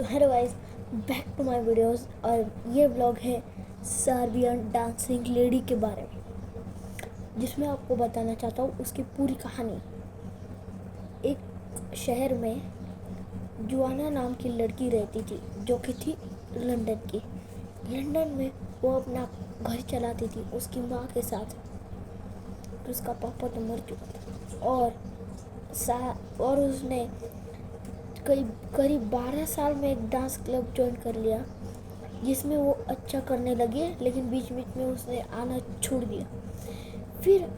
So hello guys, back to my videos. और ये vlog है सर्बियन डांसिंग लेडी के बारे में, जिसमें आपको बताना चाहता हूँ उसकी पूरी कहानी। एक शहर में जुआना नाम की लड़की रहती थी, जो कि थी लंदन की। लंदन में वो अपना घर चलाती थी उसकी माँ के साथ। उसका पापा तो मर चुका था और उसने करीब 12 साल में एक डांस क्लब ज्वाइन कर लिया, जिसमें वो अच्छा करने लगी, लेकिन बीच बीच में उसने आना छोड़ दिया। फिर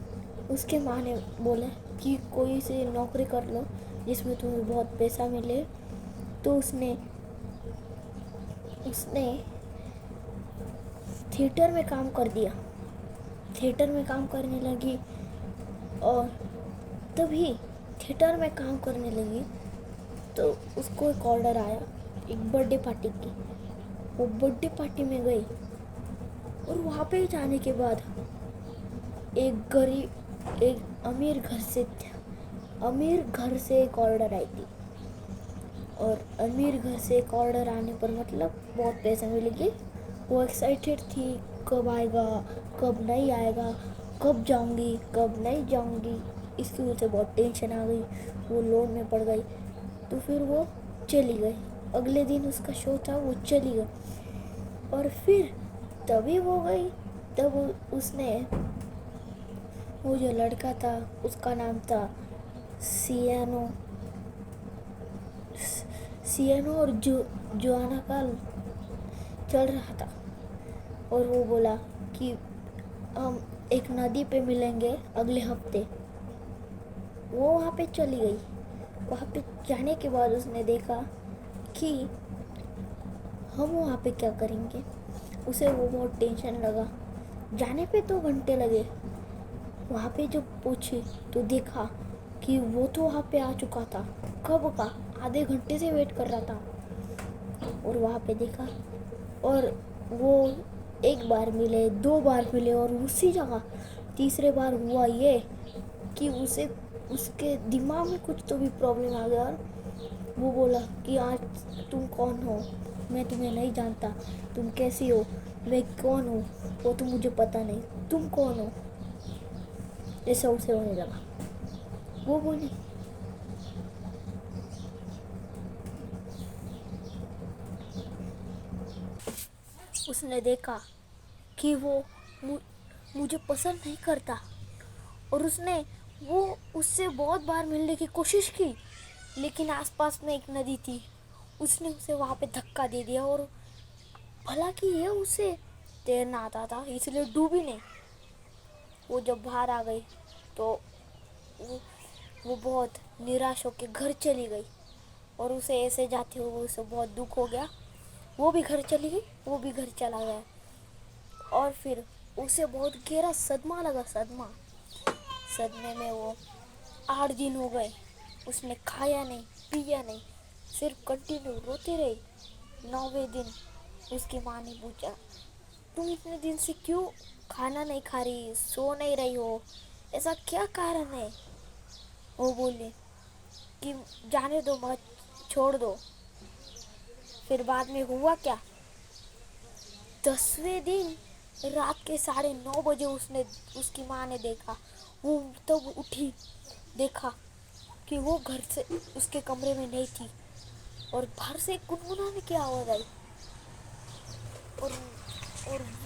उसके माँ ने बोला कि कोई से नौकरी कर लो जिसमें तुम्हें बहुत पैसा मिले। तो उसने थिएटर में काम कर दिया। थिएटर में काम करने लगी और तभी थिएटर में काम करने लगी तो उसको एक ऑर्डर आया एक बर्थडे पार्टी की। वो बर्थडे पार्टी में गई और वहाँ पे जाने के बाद एक अमीर घर से एक ऑर्डर आई थी। और अमीर घर से एक ऑर्डर आने पर मतलब बहुत पैसे मिलेंगे। वो एक्साइटेड थी, कब आएगा कब नहीं आएगा, कब जाऊंगी कब नहीं जाऊंगी। इसकी वजह से बहुत टेंशन आ गई, वो लोन में पड़ गई। तो फिर वो चली गई। अगले दिन उसका शो था, वो चली गई। और फिर तभी वो गई, तब उसने वो जो लड़का था उसका नाम था सियानो और जोआना का चल रहा था। और वो बोला कि हम एक नदी पे मिलेंगे अगले हफ्ते। वो वहाँ पे चली गई। वहाँ पे जाने के बाद उसने देखा कि हम वहाँ पे क्या करेंगे। उसे वो बहुत टेंशन लगा। जाने पे 2 घंटे लगे। वहाँ पे जब पूछी तो देखा कि वो तो वहाँ पे आ चुका था, कब का, आधे घंटे से वेट कर रहा था। और वहाँ पे देखा और वो एक बार मिले, 2 बार मिले, और उसी जगह तीसरे बार हुआ ये कि उसके दिमाग में कुछ तो भी प्रॉब्लम आ गया। और वो बोला कि आज तुम कौन हो, मैं तुम्हें नहीं जानता, तुम कैसी हो, मैं कौन हूँ वो तो मुझे पता नहीं, तुम कौन हो, ऐसा उसे होने लगा। वो बोली उसने देखा कि वो मुझे पसंद नहीं करता। और वो उससे बहुत बार मिलने की कोशिश की, लेकिन आसपास में एक नदी थी, उसने उसे वहाँ पे धक्का दे दिया। और भला कि ये उसे तैरना आता था, इसलिए डूबी नहीं। वो जब बाहर आ गई तो वो बहुत निराश होकर घर चली गई। और उसे ऐसे जाते हुए उसे बहुत दुख हो गया। वो भी घर चली गई, वो भी घर चला गया। और फिर उसे बहुत गहरा सदमा लगा। सदमे में वो 8 दिन हो गए, उसने खाया नहीं पिया नहीं, सिर्फ कंटिन्यू रोती रही। 9वें दिन उसकी माँ ने पूछा, तुम इतने दिन से क्यों खाना नहीं खा रही, सो नहीं रही हो, ऐसा क्या कारण है? वो बोली कि जाने दो, मत, छोड़ दो। फिर बाद में हुआ क्या, 10वें दिन रात के 9:30 बजे उसकी माँ ने देखा। वो तब उठी, देखा कि वो घर से उसके कमरे में नहीं थी और बाहर से गुनगुनाने की आवाज़ आई। और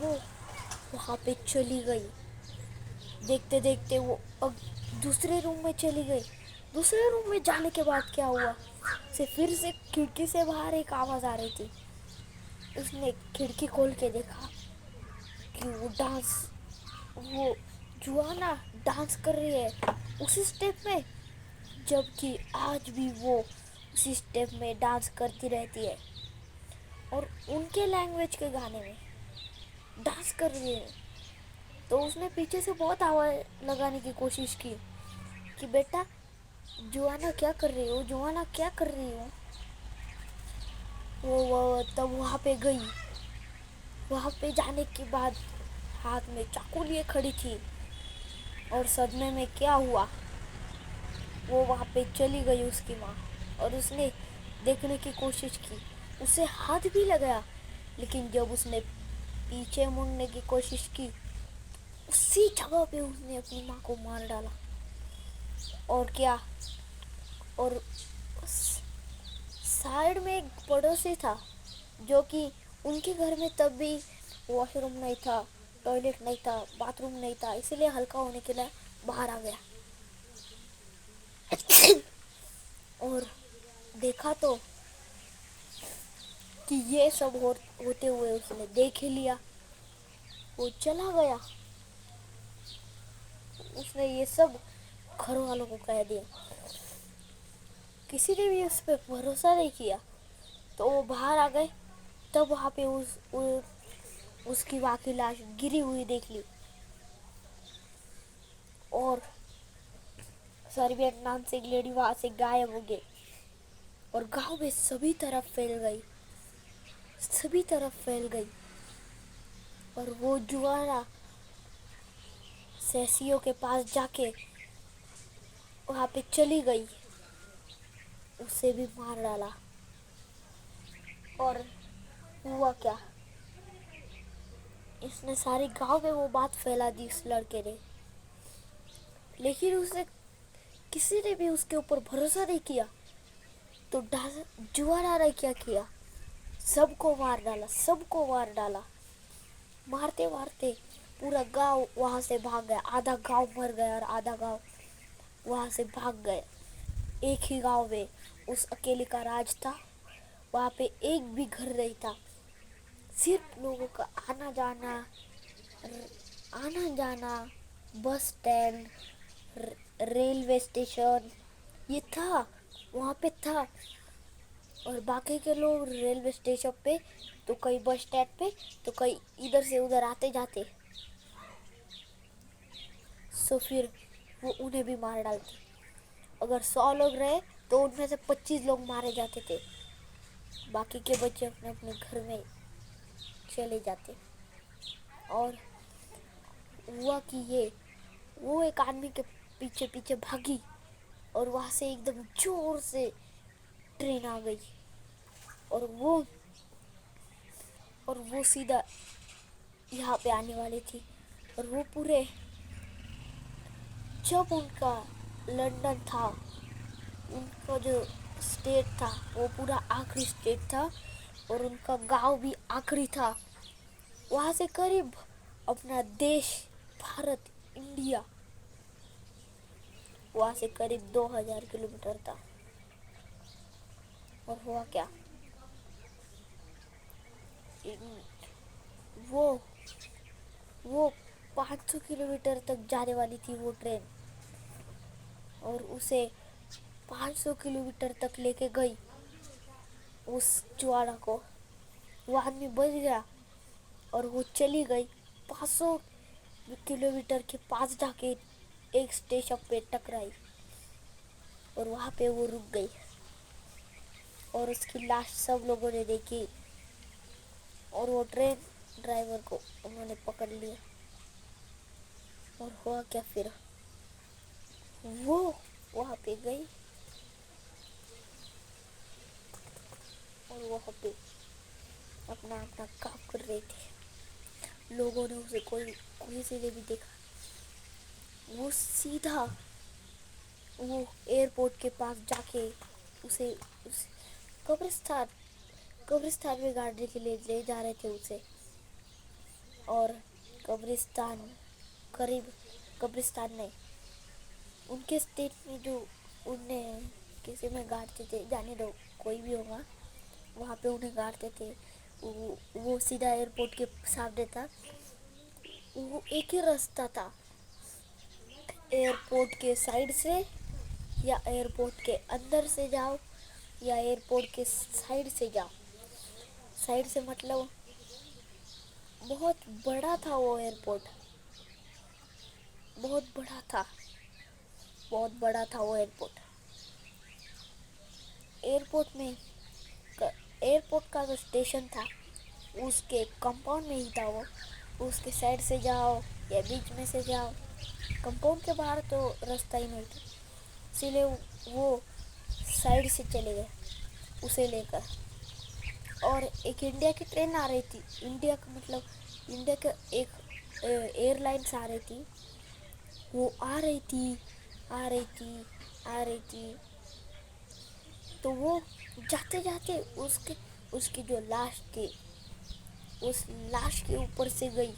वो वहाँ पे चली गई। देखते देखते वो अब दूसरे रूम में चली गई। दूसरे रूम में जाने के बाद क्या हुआ, फिर से खिड़की से बाहर एक आवाज़ आ रही थी। उसने खिड़की खोल के देखा कि वो जुआना डांस कर रही है उसी स्टेप में, जबकि आज भी वो उसी स्टेप में डांस करती रहती है और उनके लैंग्वेज के गाने में डांस कर रही है। तो उसने पीछे से बहुत आवाज़ लगाने की कोशिश की कि बेटा जुआना क्या कर रही हो, जुआना क्या कर रही हो। वो तब वहाँ पे गई। वहाँ पे जाने के बाद हाथ में चाकू लिए खड़ी थी। और सदमे में क्या हुआ, वो वहाँ पे चली गई उसकी माँ। और उसने देखने की कोशिश की اسے ہاتھ بھی لگایا، لیکن جب اس نے پیچھے مڑنے کی کوشش کی، اسی جگہ پہ اس نے اپنی ماں کو مار ڈالا۔ اور کیا، اور سائڈ میں ایک پڑوسی تھا جو کہ ان کے گھر میں تب بھی واش روم نہیں تھا، ٹوائلٹ نہیں تھا، باتھ روم نہیں تھا، اسی لیے ہلکا ہونے کے لیے باہر آ گیا اور دیکھا تو کہ یہ سب ہوتے ہوئے اس نے دیکھ ہی لیا، وہ چلا گیا۔ اس نے یہ سب گھر والوں کو کہہ دیا، کسی نے بھی اس پہ بھروسہ نہیں کیا۔ تو وہ باہر آ گئے، تب وہاں پہ اس کی واقعی لاش گری ہوئی دیکھ لی، اور سربیٹ نام سے ایک لیڈی وہاں سے غائب ہو گئی، اور گاؤں میں سبھی طرف پھیل گئی، اور وہ جوانا سیسیوں کے پاس جا کے وہاں پہ چلی گئی، اسے بھی مار ڈالا۔ اور ہوا کیا، اس نے ساری گاؤں میں وہ بات پھیلا دی اس لڑکے نے، لیکن کسی نے بھی اس کے اوپر بھروسہ نہیں کیا۔ تو جوانا نے کیا کیا، سب کو مار ڈالا، مارتے مارتے پورا گاؤں وہاں سے بھاگ گیا، آدھا گاؤں مر گیا اور آدھا گاؤں وہاں سے بھاگ گئے۔ ایک ہی گاؤں میں اس اکیلے کا راج تھا، وہاں پہ ایک بھی گھر نہیں تھا، صرف لوگوں کا آنا جانا، بس اسٹینڈ، ریلوے اسٹیشن، یہ تھا، وہاں پہ تھا، اور باقی کے لوگ ریلوے اسٹیشن پہ تو کئی بس اسٹینڈ پہ تو کئی ادھر سے ادھر آتے جاتے، سو پھر وہ انہیں بھی مار ڈالتے۔ اگر 100 لوگ رہے تو ان میں سے 25 لوگ مارے جاتے تھے، باقی کے بچے اپنے اپنے گھر میں چلے جاتے۔ اور ہوا کہ وہ ایک آدمی کے پیچھے پیچھے بھاگی، اور وہاں سے ایک دم زور سے ٹرین آ گئی، اور وہ سیدھا یہاں پہ آنے والی تھی، اور وہ جب ان کا لنڈن تھا، ان کا جو اسٹیٹ تھا وہ پورا آخری اسٹیٹ تھا، اور ان کا گاؤں بھی آخری تھا، وہاں سے قریب اپنا دیش بھارت انڈیا وہاں سے قریب 2000 کلومیٹر تھا۔ اور ہوا کیا، وہ 500 کلومیٹر تک جانے والی تھی وہ ٹرین، اور اسے 500 کلومیٹر تک لے کے گئی، اس چواڑا کو، وہ آدمی بچ گیا، اور وہ چلی گئی 500 کلومیٹر کے پاس جا کے ایک اسٹیشن پہ ٹکرائی، اور وہاں پہ وہ رک گئی، اور اس کی لاش سب لوگوں نے دیکھی، اور وہ ٹرین ڈرائیور کو انہوں نے پکڑ لیا۔ اور ہوا کیا، پھر وہ وہاں پہ گئی، اور وہاں پہ اپنا کام کر رہے تھے، لوگوں نے اسے کسی نے بھی دیکھا، وہ سیدھا وہ ایئرپورٹ کے پاس جا کے اسے قبرستان میں گاڑنے کے لیے لے جا رہے تھے اسے، اور قبرستان میں ان کے اسٹیٹ میں جو انہیں کسی میں گاڑتے تھے، جانے دو کوئی بھی ہوگا، وہاں پہ انہیں گاڑتے تھے، وہ سیدھا ایئرپورٹ کے سامنے تھا، وہ ایک ہی راستہ تھا، ایئرپورٹ کے سائڈ سے یا ایئرپورٹ کے اندر سے جاؤ یا ایئرپورٹ کے سائڈ سے جاؤ، سائڈ سے مطلب بہت بڑا تھا وہ ایئرپورٹ، بہت بڑا تھا وہ ایئرپورٹ، ایئرپورٹ کا جو اسٹیشن تھا اس کے کمپاؤنڈ میں ہی تھا وہ، اس کے سائڈ سے جاؤ یا بیچ میں سے جاؤ، کمپاؤنڈ کے باہر تو راستہ ہی نہیں تھا، اسی لیے وہ سائڈ سے چلے گئے اسے لے کر، और एक इंडिया की ट्रेन आ रही थी, इंडिया का मतलब इंडिया का एक एयरलाइंस आ रही थी, वो आ रही थी आ रही थी आ रही थी। तो वो जाते जाते उसके उसकी जो लाश थी, उस लाश के ऊपर से गई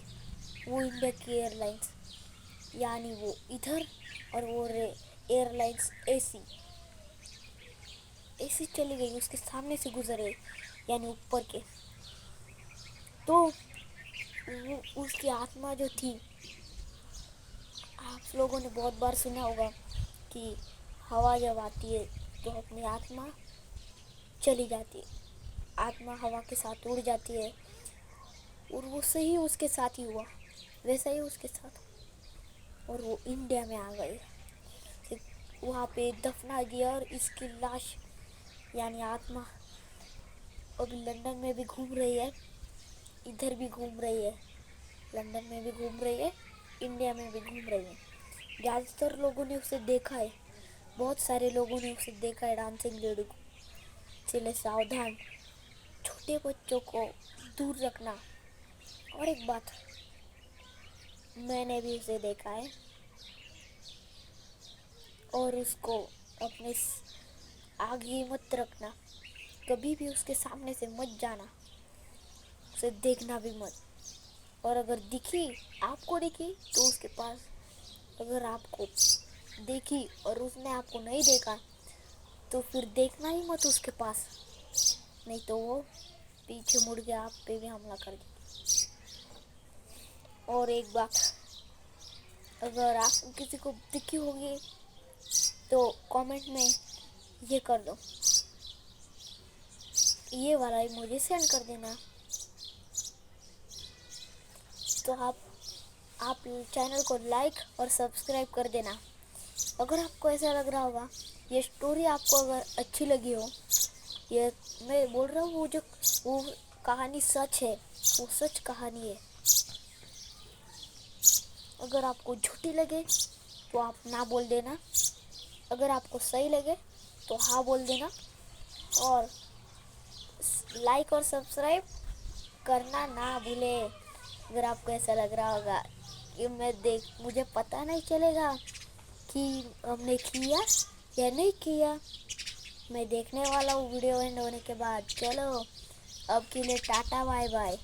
वो इंडिया की एयरलाइंस, यानी वो इधर और वो एयरलाइंस ऐसी चली गई, उसके सामने से गुजर गई, यानी ऊपर के। तो वो उसकी आत्मा जो थी, आप लोगों ने बहुत बार सुना होगा कि हवा जब आती है तो अपनी आत्मा चली जाती है, आत्मा हवा के साथ उड़ जाती है। और वो सही उसके साथ ही हुआ, वैसा ही उसके साथ, और वो इंडिया में आ गए, वहाँ पे दफना दिया। और इसकी लाश यानी आत्मा अभी लंदन में भी घूम रही है, इधर भी घूम रही है, लंदन में भी घूम रही है, इंडिया में भी घूम रही है। ज़्यादातर लोगों ने उसे देखा है, बहुत सारे लोगों ने उसे देखा है डांसिंग लेडी को। इसलिए सावधान, छोटे बच्चों को दूर रखना। और एक बात, मैंने भी उसे देखा है, और उसको अपने आगे मत रखना, कभी भी उसके सामने से मत जाना, उसे देखना भी मत। और अगर दिखी, आपको दिखी तो उसके पास, अगर आपको देखी और उसने आपको नहीं देखा तो फिर देखना ही मत उसके पास, नहीं तो वो पीछे मुड़ के आप पे भी हमला कर देगी। और एक बात, अगर आपको किसी को दिखी होगी तो कमेंट में ये कर दो, ये वाला ही मुझे सेंड कर देना। तो आप चैनल को लाइक और सब्सक्राइब कर देना। अगर आपको ऐसा लग रहा होगा ये स्टोरी आपको अगर अच्छी लगी हो, ये मैं बोल रहा हूँ, वो कहानी सच है, वो सच कहानी है। अगर आपको झूठी लगे तो आप ना बोल देना, अगर आपको सही लगे तो हाँ बोल देना। और लाइक और सब्सक्राइब करना ना भूले। अगर आपको ऐसा लग रहा होगा कि मुझे पता नहीं चलेगा कि हमने किया या नहीं किया, मैं देखने वाला हूँ वीडियो एंड होने के बाद। चलो अब के लिए टाटा बाय बाय।